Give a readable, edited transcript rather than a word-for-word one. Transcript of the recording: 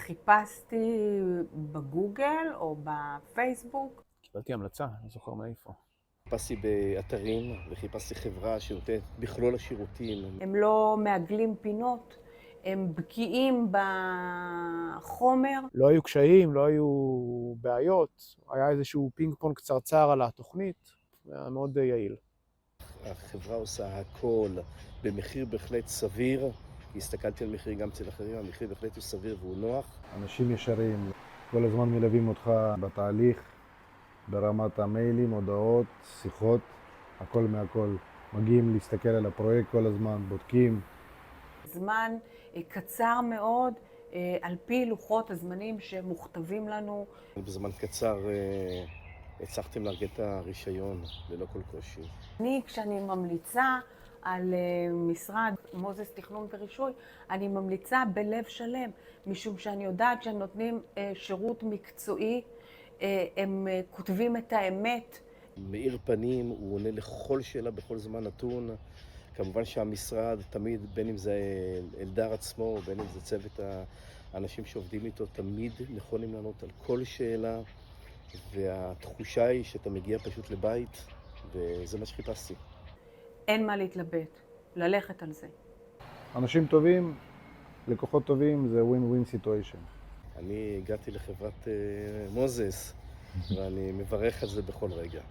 חיפשתי בגוגל או בפייסבוק. קיבלתי המלצה, אני זוכר מאיפה. חיפשתי באתרים וחיפשתי חברה שנותנת מכלול השירותים. הם לא מעגלים פינות, הם בקיאים בחומר. לא היו קשיים, לא היו בעיות, היה איזשהו פינג פונג קצרצר על התוכנית, היה מאוד יעיל. החברה עושה הכל במחיר בהחלט סביר. הסתכלתי על מחיר גם אצל אחרים, המחיר בהחלט הוא סביר והוא נוח. אנשים ישרים, כל הזמן מלווים אותך בתהליך, ברמת המיילים, הודעות, שיחות, הכל מהכל. מגיעים להסתכל על הפרויקט כל הזמן, בודקים. זמן קצר מאוד, על פי לוחות הזמנים שמוכתבים לנו. בזמן קצר הצלחתם לארגן את הרישיון ללא כל קושי. כשאני ממליצה על משרד מוזס תכנון ורישוי, אני ממליצה בלב שלם, משום שאני יודעת שהם נותנים שירות מקצועי, הם כותבים את האמת. מאיר פנים, הוא עונה לכל שאלה בכל זמן נתון. כמובן שהמשרד תמיד, בין אם זה אלדר עצמו, בין אם זה צוות האנשים שעובדים איתו, תמיד נכונים לענות על כל שאלה, והתחושה היא שאתה מגיע פשוט לבית, וזה מה שחיפשתי. אין מה להתלבט, ללכת על זה. אנשים טובים, לקוחות טובים, זה win-win situation. אני הגעתי לחברת מוזס, ואני מברך על זה בכל רגע.